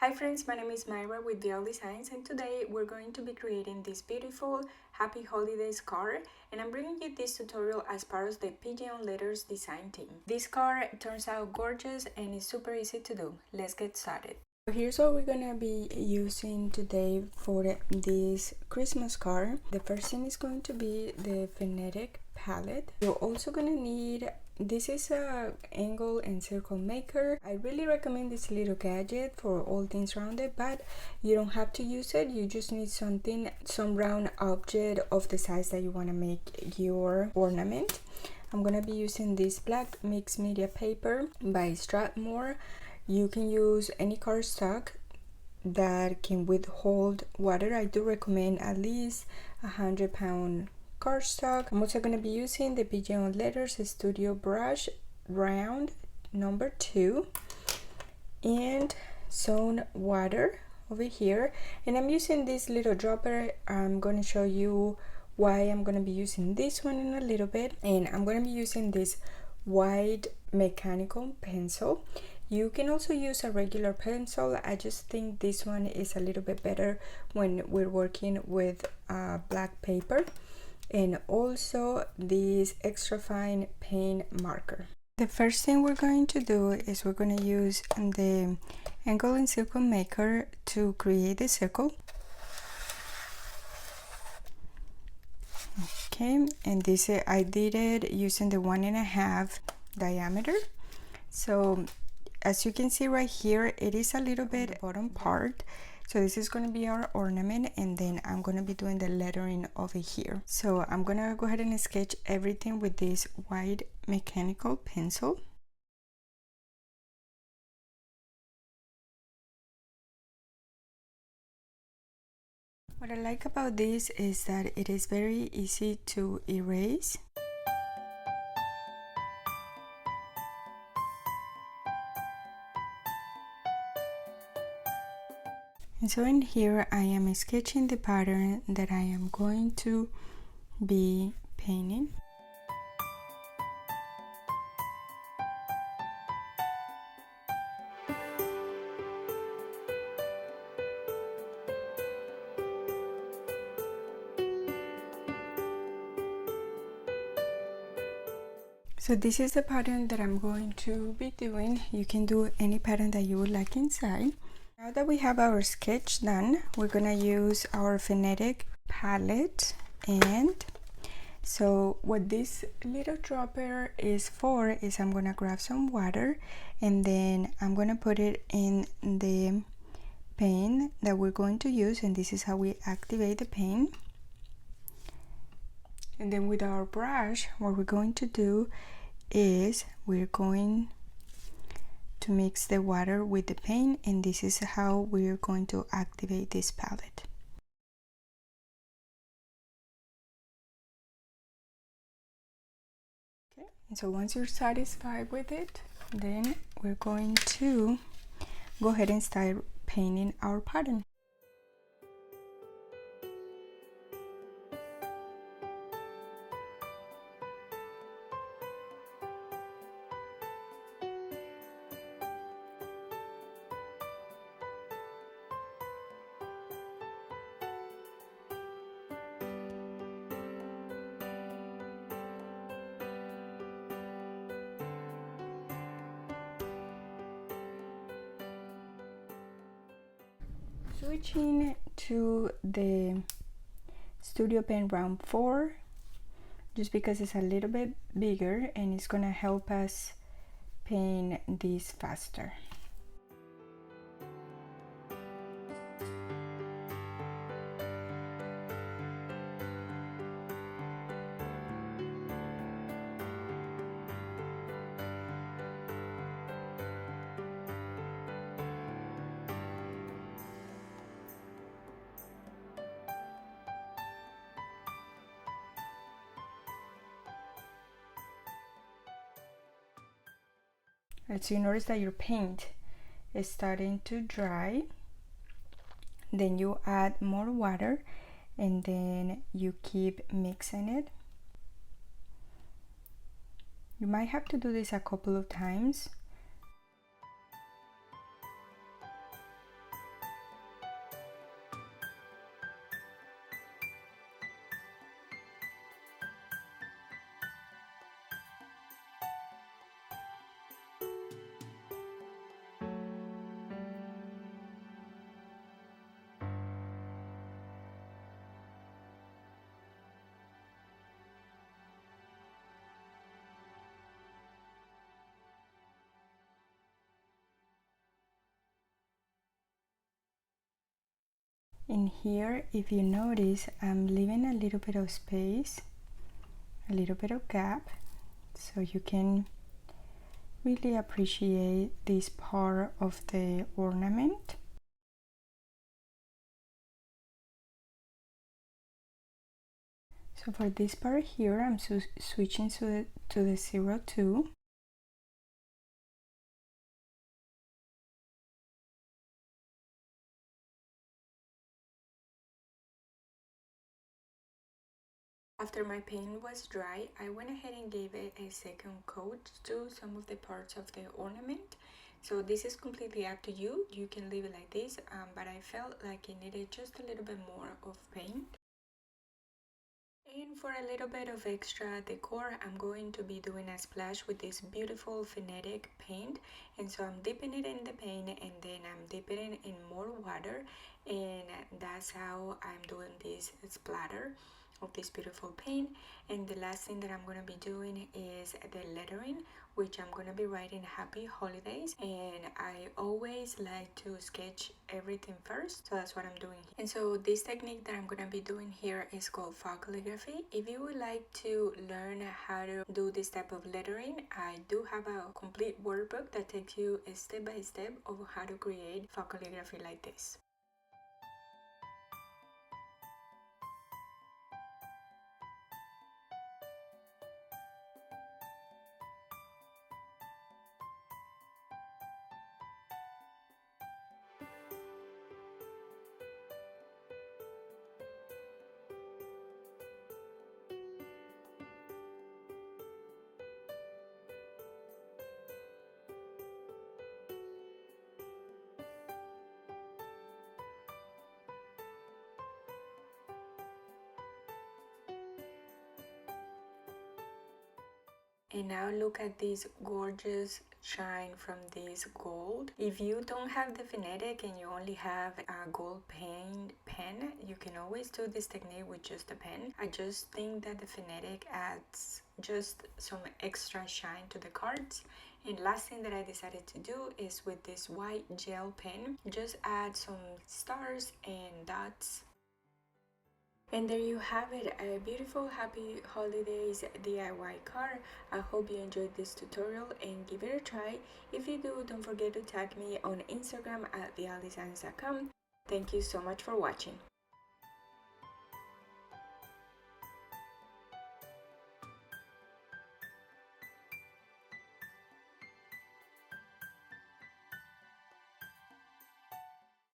Hi friends, my name is Maira with VL Designs, and today we're going to be creating this beautiful Happy Holidays card, and I'm bringing you this tutorial as part of the Pigeon Letters design team. This card turns out gorgeous and is super easy to do. Let's get started. Here's what we're gonna be using today for this Christmas card. The first thing is going to be the phonetic palette. You're also gonna need, this is a angle and circle maker. I really recommend this little gadget for all things rounded, but you don't have to use it. You just need some round object of the size that you want to make your ornament. I'm gonna be using this black mixed media paper by Strathmore. You can use any cardstock that can withhold water. I do recommend at least 100-pound cardstock. I'm also going to be using the Pigeon Letters Studio brush round number 2 and some water over here, and I'm using this little dropper. I'm going to show you why I'm going to be using this one in a little bit, and I'm going to be using this white mechanical pencil. You can also use a regular pencil. I just think this one is a little bit better when we're working with black paper, and also this extra fine paint marker. The first thing we're going to do is we're going to use the angle and circle maker to create the circle. Okay, and this I did it using the 1.5 diameter. So as you can see right here, it is a little bit the bottom part. So this is going to be our ornament, and then I'm going to be doing the lettering over here. So I'm going to go ahead and sketch everything with this white mechanical pencil. What I like about this is that it is very easy to erase. And so in here I am sketching the pattern that I am going to be painting. So this is the pattern that I'm going to be doing. You can do any pattern that you would like inside. Now that we have our sketch done, we're gonna use our phonetic palette. And so what this little dropper is for is I'm gonna grab some water, and then I'm gonna put it in the paint that we're going to use, and this is how we activate the paint. And then with our brush, what we're going to do is we're going to mix the water with the paint, and this is how we're going to activate this palette. Okay, and so once you're satisfied with it, then we're going to go ahead and start painting our pattern. Switching to the Studio Pen round 4, just because it's a little bit bigger and it's gonna help us paint this faster. So you notice that your paint is starting to dry, then you add more water, and then you keep mixing it. You might have to do this a couple of times. In here, if you notice, I'm leaving a little bit of space, a little bit of gap, so you can really appreciate this part of the ornament. So for this part here, I'm switching to the 02. After my paint was dry, I went ahead and gave it a second coat to some of the parts of the ornament. So this is completely up to you. You can leave it like this, but I felt like it needed just a little bit more of paint. And for a little bit of extra decor, I'm going to be doing a splash with this beautiful phonetic paint. And so I'm dipping it in the paint and then I'm dipping it in more water. And that's how I'm doing this splatter of this beautiful paint. And the last thing that I'm going to be doing is the lettering, which I'm going to be writing happy holidays. And I always like to sketch everything first, so that's what I'm doing here. And so this technique that I'm going to be doing here is called fog calligraphy. If you would like to learn how to do this type of lettering, I do have a complete workbook that takes you step by step of how to create fog calligraphy like this. And now look at this gorgeous shine from this gold. If you don't have the phonetic and you only have a gold pen, you can always do this technique with just a pen. I just think that the phonetic adds just some extra shine to the cards. And last thing that I decided to do is with this white gel pen, just add some stars and dots. And there you have it, a beautiful happy holidays DIY card. I hope you enjoyed this tutorial and give it a try. If you do, don't forget to tag me on Instagram at vialdesigns.com. Thank you so much for watching.